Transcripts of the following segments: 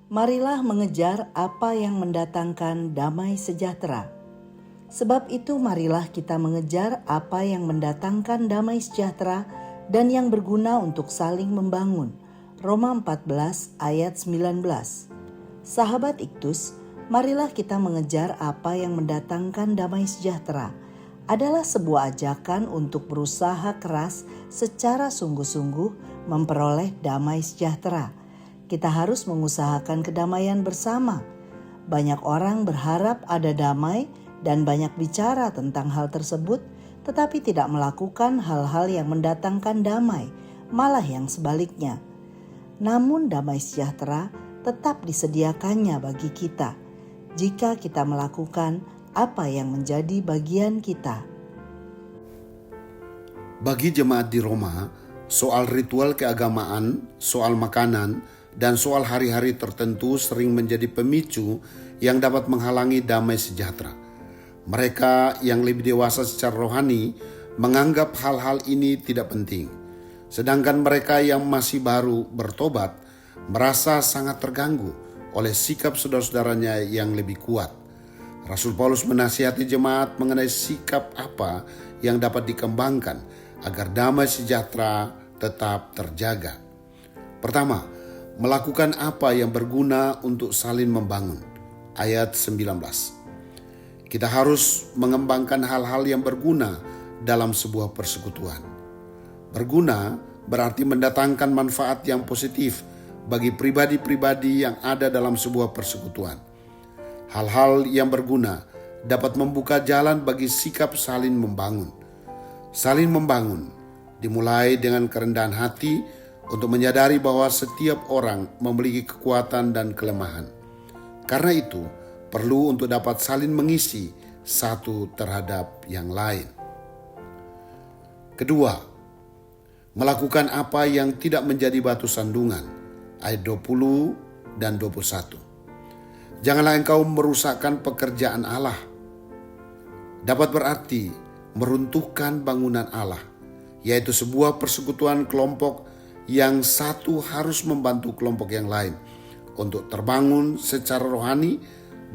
marilah mengejar apa yang mendatangkan damai sejahtera. Sebab itu marilah kita mengejar apa yang mendatangkan damai sejahtera dan yang berguna untuk saling membangun. Roma 14 ayat 19. Sahabat Iktus, marilah kita mengejar apa yang mendatangkan damai sejahtera. Adalah sebuah ajakan untuk berusaha keras secara sungguh-sungguh memperoleh damai sejahtera. Kita harus mengusahakan kedamaian bersama. Banyak orang berharap ada damai dan banyak bicara tentang hal tersebut, tetapi tidak melakukan hal-hal yang mendatangkan damai, malah yang sebaliknya. Namun damai sejahtera tetap disediakannya bagi kita, jika kita melakukan apa yang menjadi bagian kita. Bagi jemaat di Roma, soal ritual keagamaan, soal makanan, dan soal hari-hari tertentu sering menjadi pemicu yang dapat menghalangi damai sejahtera. Mereka yang lebih dewasa secara rohani menganggap hal-hal ini tidak penting. Sedangkan mereka yang masih baru bertobat merasa sangat terganggu oleh sikap saudara-saudaranya yang lebih kuat. Rasul Paulus menasihati jemaat mengenai sikap apa yang dapat dikembangkan agar damai sejahtera tetap terjaga. Pertama, melakukan apa yang berguna untuk saling membangun. Ayat 19. Kita harus mengembangkan hal-hal yang berguna dalam sebuah persekutuan. Berguna berarti mendatangkan manfaat yang positif bagi pribadi-pribadi yang ada dalam sebuah persekutuan. Hal-hal yang berguna dapat membuka jalan bagi sikap saling membangun. Saling membangun dimulai dengan kerendahan hati untuk menyadari bahwa setiap orang memiliki kekuatan dan kelemahan. Karena itu, perlu untuk dapat saling mengisi satu terhadap yang lain. Kedua, melakukan apa yang tidak menjadi batu sandungan. Ayat 20 dan 21. Janganlah engkau merusakkan pekerjaan Allah. Dapat berarti meruntuhkan bangunan Allah, yaitu sebuah persekutuan kelompok yang satu harus membantu kelompok yang lain untuk terbangun secara rohani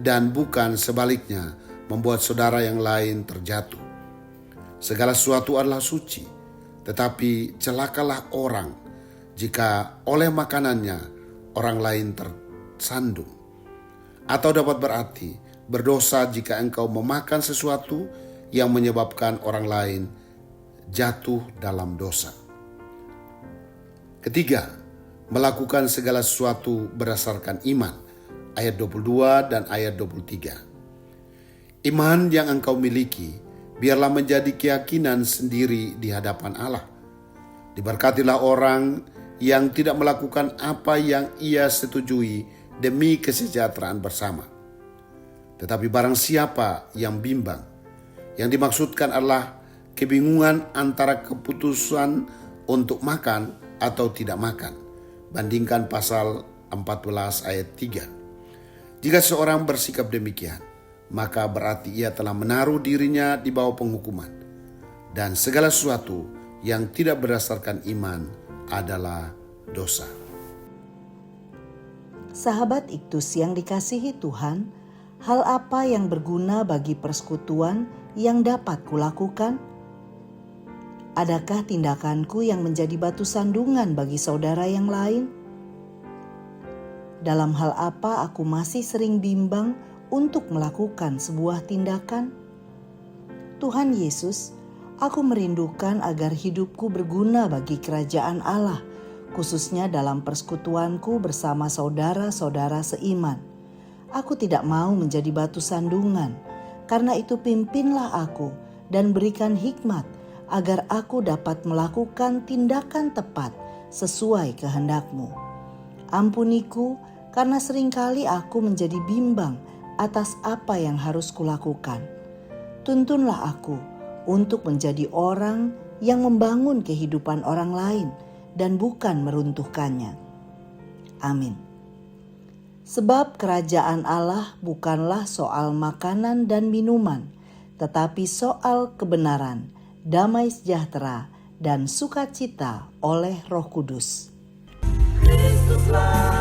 dan bukan sebaliknya membuat saudara yang lain terjatuh. Segala sesuatu adalah suci, tetapi celakalah orang jika oleh makanannya orang lain tersandung. Atau dapat berarti berdosa jika engkau memakan sesuatu yang menyebabkan orang lain jatuh dalam dosa. Ketiga, melakukan segala sesuatu berdasarkan iman. Ayat 22 dan ayat 23. Iman yang engkau miliki biarlah menjadi keyakinan sendiri di hadapan Allah. Diberkatilah orang yang tidak melakukan apa yang ia setujui demi kesejahteraan bersama. Tetapi barang siapa yang bimbang, yang dimaksudkan adalah kebingungan antara keputusan untuk makan atau tidak makan. Bandingkan pasal 14 ayat 3. Jika seorang bersikap demikian, maka berarti ia telah menaruh dirinya di bawah penghukuman. Dan segala sesuatu yang tidak berdasarkan iman adalah dosa. Sahabat Iktus yang dikasihi Tuhan, hal apa yang berguna bagi persekutuan yang dapat kulakukan? Adakah tindakanku yang menjadi batu sandungan bagi saudara yang lain? Dalam hal apa aku masih sering bimbang untuk melakukan sebuah tindakan? Tuhan Yesus, aku merindukan agar hidupku berguna bagi kerajaan Allah, khususnya dalam persekutuanku bersama saudara-saudara seiman. Aku tidak mau menjadi batu sandungan, karena itu pimpinlah aku dan berikan hikmat agar aku dapat melakukan tindakan tepat sesuai kehendak-Mu. Ampuniku, karena seringkali aku menjadi bimbang atas apa yang harus kulakukan. Tuntunlah aku untuk menjadi orang yang membangun kehidupan orang lain dan bukan meruntuhkannya. Amin. Sebab kerajaan Allah bukanlah soal makanan dan minuman, tetapi soal kebenaran, damai sejahtera, dan sukacita oleh Roh Kudus. Kristuslah